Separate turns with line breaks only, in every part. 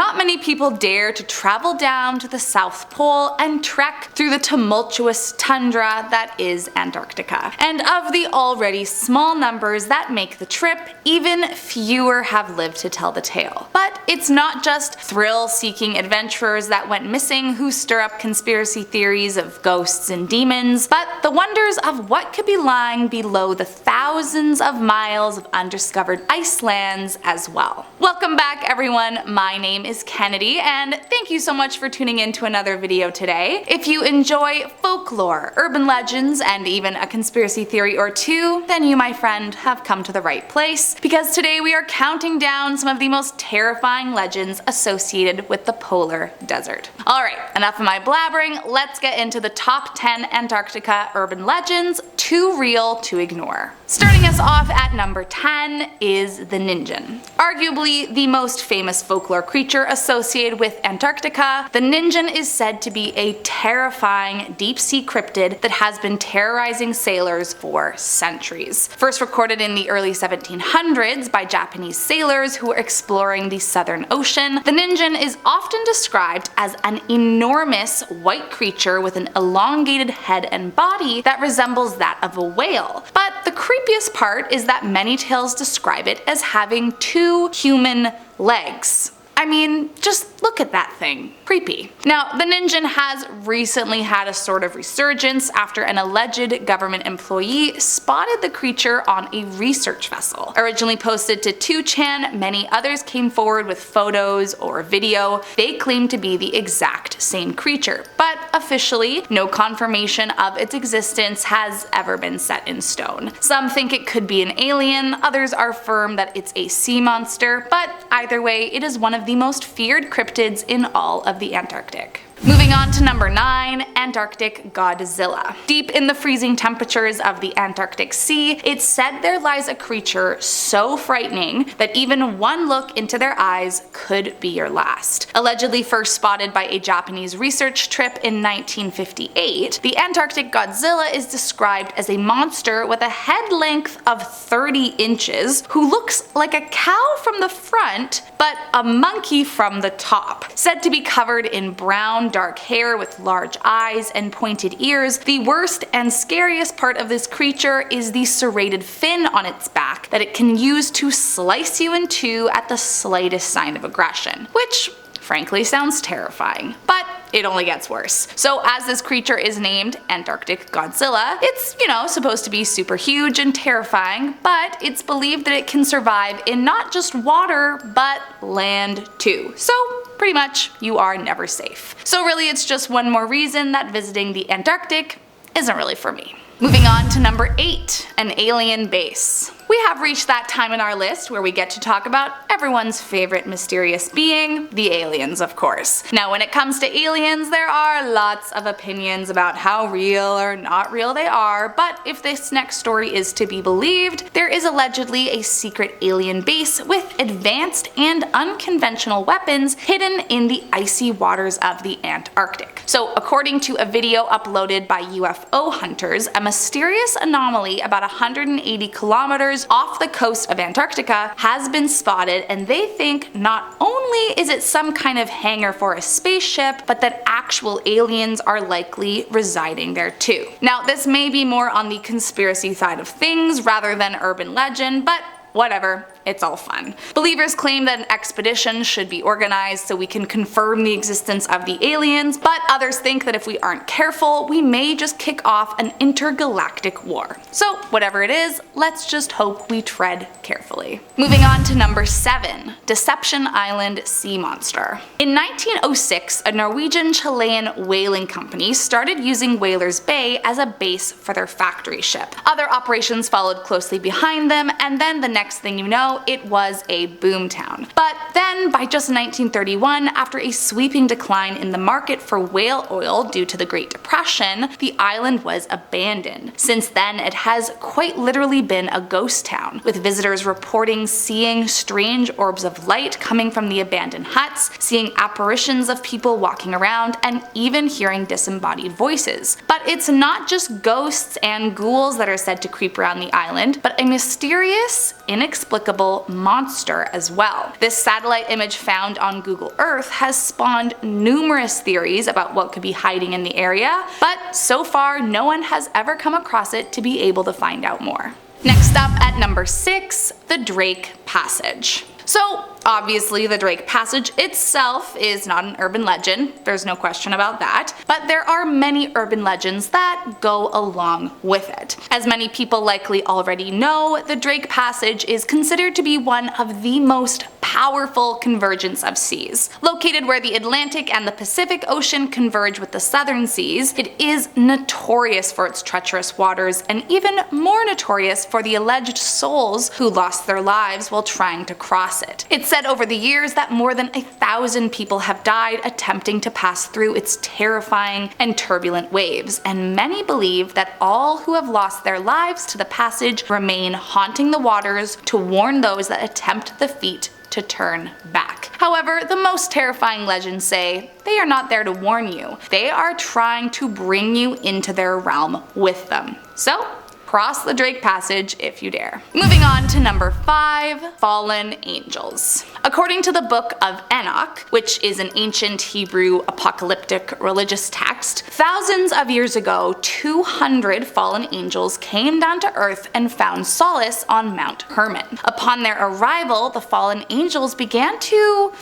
not many people dare to travel down to the South Pole and trek through the tumultuous tundra that is Antarctica. And of the already small numbers that make the trip, even fewer have lived to tell the tale. But it's not just thrill-seeking adventurers that went missing who stir up conspiracy theories of ghosts and demons, but the wonders of what could be lying below the thousands of miles of undiscovered ice lands as well. Welcome back everyone, my name is Kennedy, and thank you so much for tuning in to another video today. If you enjoy folklore, urban legends, and even a conspiracy theory or two, then you, my friend, have come to the right place, because today we are counting down some of the most terrifying legends associated with the polar desert. Alright, enough of my blabbering, let's get into the top 10 Antarctica urban legends, too real to ignore. Starting us off at number 10 is the Ningen. Arguably the most famous folklore creature associated with Antarctica, the Ningen is said to be a terrifying deep-sea cryptid that has been terrorizing sailors for centuries. First recorded in the early 1700s by Japanese sailors who were exploring the Southern Ocean, the Ningen is often described as an enormous white creature with an elongated head and body that resembles that of a whale. But the creepiest part is that many tales describe it as having two human legs. I mean, just look at that thing. Creepy. Now, the Ningen has recently had a sort of resurgence after an alleged government employee spotted the creature on a research vessel. Originally posted to 2chan, many others came forward with photos or video they claimed to be the exact same creature, but officially, no confirmation of its existence has ever been set in stone. Some think it could be an alien, others are firm that it's a sea monster, but either way, it is one of the most feared cryptids in all of the Antarctic. Moving on to number 9, Antarctic Godzilla. Deep in the freezing temperatures of the Antarctic Sea, it's said there lies a creature so frightening that even one look into their eyes could be your last. Allegedly first spotted by a Japanese research trip in 1958, the Antarctic Godzilla is described as a monster with a head length of 30 inches who looks like a cow from the front but a monkey from the top. Said to be covered in brown dark hair with large eyes and pointed ears, the worst and scariest part of this creature is the serrated fin on its back that it can use to slice you in two at the slightest sign of aggression, which frankly sounds terrifying. But it only gets worse. So as this creature is named Antarctic Godzilla, it's, supposed to be super huge and terrifying, but it's believed that it can survive in not just water, but land too. So pretty much you are never safe. So really it's just one more reason that visiting the Antarctic isn't really for me. Moving on to number 8, an alien base. We have reached that time in our list where we get to talk about everyone's favorite mysterious being, the aliens of course. Now when it comes to aliens, there are lots of opinions about how real or not real they are, but if this next story is to be believed, there is allegedly a secret alien base with advanced and unconventional weapons hidden in the icy waters of the Antarctic. So according to a video uploaded by UFO hunters, a mysterious anomaly about 180 kilometers off the coast of Antarctica has been spotted, and they think not only is it some kind of hangar for a spaceship, but that actual aliens are likely residing there too. Now this may be more on the conspiracy side of things rather than urban legend, but whatever, it's all fun. Believers claim that an expedition should be organized so we can confirm the existence of the aliens, but others think that if we aren't careful, we may just kick off an intergalactic war. So whatever it is, let's just hope we tread carefully. Moving on to number 7, Deception Island sea monster. In 1906, a Norwegian-Chilean whaling company started using Whalers Bay as a base for their factory ship. Other operations followed closely behind them, and then the next thing you know, it was a boomtown. But then, by just 1931, after a sweeping decline in the market for whale oil due to the Great Depression, the island was abandoned. Since then, it has quite literally been a ghost town, with visitors reporting seeing strange orbs of light coming from the abandoned huts, seeing apparitions of people walking around, and even hearing disembodied voices. But it's not just ghosts and ghouls that are said to creep around the island, but a mysterious, inexplicable habitable monster as well. This satellite image found on Google Earth has spawned numerous theories about what could be hiding in the area, but so far no one has ever come across it to be able to find out more. Next up at number 6, the Drake Passage. So obviously the Drake Passage itself is not an urban legend, there's no question about that, but there are many urban legends that go along with it. As many people likely already know, the Drake Passage is considered to be one of the most powerful convergence of seas. Located where the Atlantic and the Pacific Ocean converge with the southern seas, it is notorious for its treacherous waters and even more notorious for the alleged souls who lost their lives while trying to cross it. It's said over the years that more than 1,000 people have died attempting to pass through its terrifying and turbulent waves, and many believe that all who have lost their lives to the passage remain haunting the waters to warn those that attempt the feat to turn back. However, the most terrifying legends say they are not there to warn you. They are trying to bring you into their realm with them. So, cross the Drake Passage if you dare. Moving on to number 5, fallen angels. According to the Book of Enoch, which is an ancient Hebrew apocalyptic religious text, thousands of years ago, 200 fallen angels came down to earth and found solace on Mount Hermon. Upon their arrival, the fallen angels began to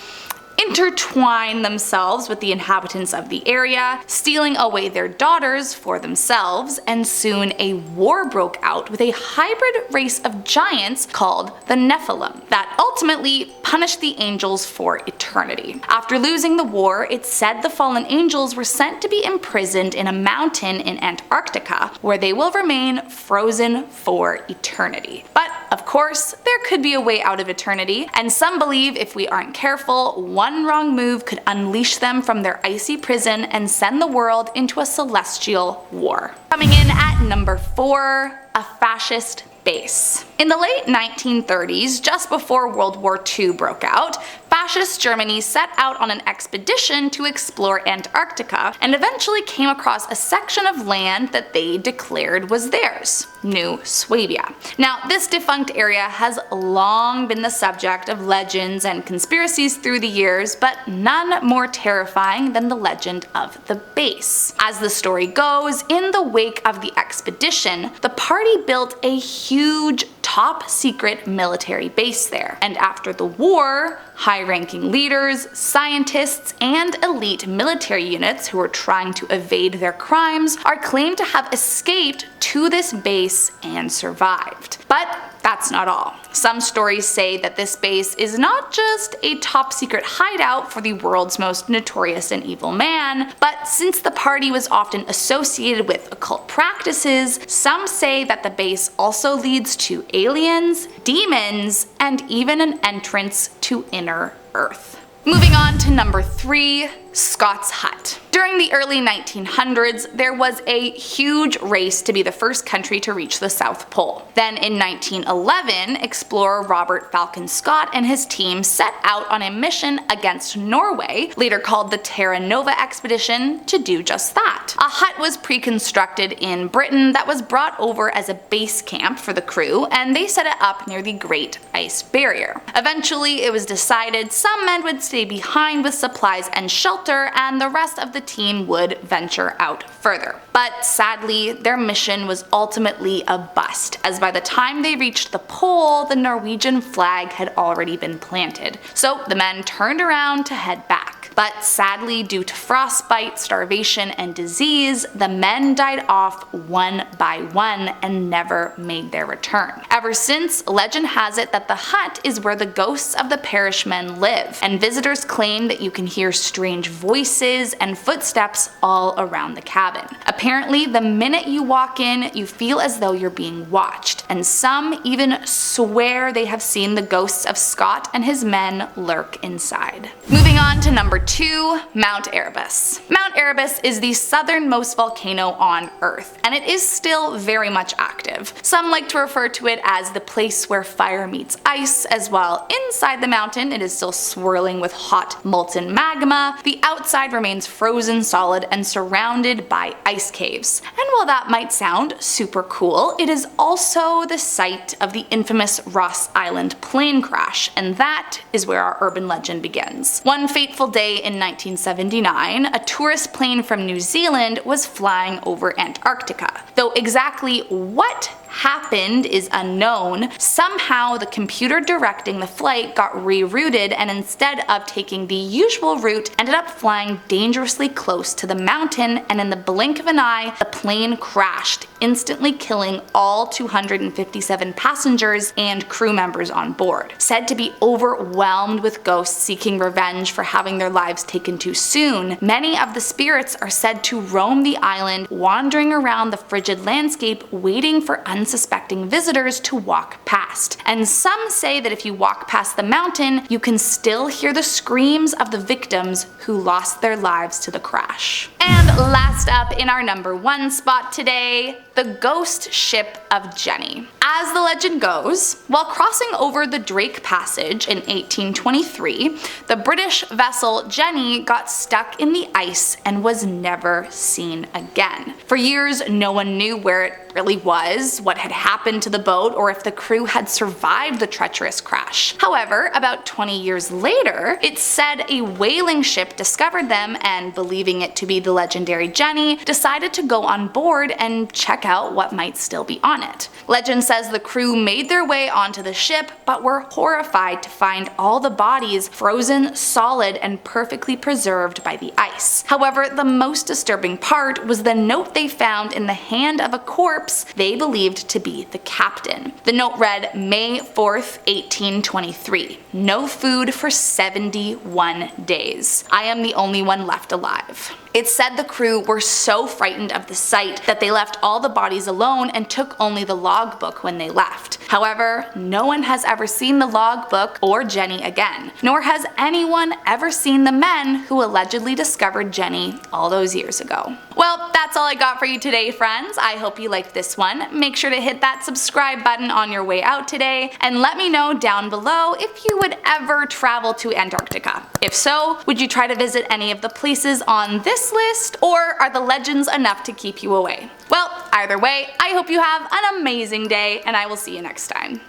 intertwine themselves with the inhabitants of the area, stealing away their daughters for themselves, and soon a war broke out with a hybrid race of giants called the Nephilim that ultimately punished the angels for eternity. After losing the war, it's said the fallen angels were sent to be imprisoned in a mountain in Antarctica, where they will remain frozen for eternity. But of course, there could be a way out of eternity, and some believe if we aren't careful, one wrong move could unleash them from their icy prison and send the world into a celestial war. Coming in at number 4, a fascist base. In the late 1930s, just before World War II broke out, Fascist Germany set out on an expedition to explore Antarctica and eventually came across a section of land that they declared was theirs, New Swabia. Now, this defunct area has long been the subject of legends and conspiracies through the years, but none more terrifying than the legend of the base. As the story goes, in the wake of the expedition, the party built a huge top secret military base there, and after the war, high-ranking leaders, scientists, and elite military units who were trying to evade their crimes are claimed to have escaped to this base and survived. But that's not all. Some stories say that this base is not just a top secret hideout for the world's most notorious and evil man, but since the party was often associated with occult practices, some say that the base also leads to aliens, demons, and even an entrance to inner Earth. Moving on to number 3, Scott's Hut. During the early 1900s, there was a huge race to be the first country to reach the South Pole. Then in 1911, explorer Robert Falcon Scott and his team set out on a mission against Norway, later called the Terra Nova Expedition, to do just that. A hut was pre-constructed in Britain that was brought over as a base camp for the crew, and they set it up near the Great Ice Barrier. Eventually, it was decided some men would stay behind with supplies and shelter, and the rest of the team would venture out further. But sadly, their mission was ultimately a bust, as by the time they reached the pole, the Norwegian flag had already been planted. So the men turned around to head back. But sadly, due to frostbite, starvation, and disease, the men died off one by one and never made their return. Ever since, legend has it that the hut is where the ghosts of the perished men live, and visitors claim that you can hear strange voices and footsteps all around the cabin. Apparently, the minute you walk in, you feel as though you're being watched, and some even swear they have seen the ghosts of Scott and his men lurk inside. Moving on to number 2, Mount Erebus. Mount Erebus is the southernmost volcano on Earth, and it is still very much active. Some like to refer to it as the place where fire meets ice, as while inside the mountain it is still swirling with hot molten magma, the outside remains frozen solid and surrounded by ice caves. And while that might sound super cool, it is also the site of the infamous Ross Island plane crash, and that is where our urban legend begins. One fateful day in 1979, a tourist plane from New Zealand was flying over Antarctica. Though exactly what happened is unknown, somehow the computer directing the flight got rerouted, and instead of taking the usual route, ended up flying dangerously close to the mountain, and in the blink of an eye, the plane crashed, instantly killing all 257 passengers and crew members on board. Said to be overwhelmed with ghosts seeking revenge for having their lives taken too soon, many of the spirits are said to roam the island, wandering around the frigid landscape, waiting for unsuspecting visitors to walk past. And some say that if you walk past the mountain, you can still hear the screams of the victims who lost their lives to the crash. And last up in our number 1 spot today, the ghost ship of Jenny. As the legend goes, while crossing over the Drake Passage in 1823, the British vessel Jenny got stuck in the ice and was never seen again. For years, no one knew where it really was, what had happened to the boat, or if the crew had survived the treacherous crash. However, about 20 years later, it's said a whaling ship discovered them and, believing it to be the legendary Jenny, decided to go on board and check out what might still be on it. Legend says the crew made their way onto the ship, but were horrified to find all the bodies frozen solid and perfectly preserved by the ice. However, the most disturbing part was the note they found in the hand of a corpse they believed to be the captain. The note read, May 4th, 1823. No food for 71 days. I am the only one left alive. It's said the crew were so frightened of the sight that they left all the bodies alone and took only the logbook when they left. However, no one has ever seen the logbook or Jenny again, nor has anyone ever seen the men who allegedly discovered Jenny all those years ago. Well, that's all I got for you today, friends. I hope you liked this one. Make sure to hit that subscribe button on your way out today, and let me know down below if you would ever travel to Antarctica. If so, would you try to visit any of the places on this list, or are the legends enough to keep you away? Well, either way, I hope you have an amazing day, and I will see you next time.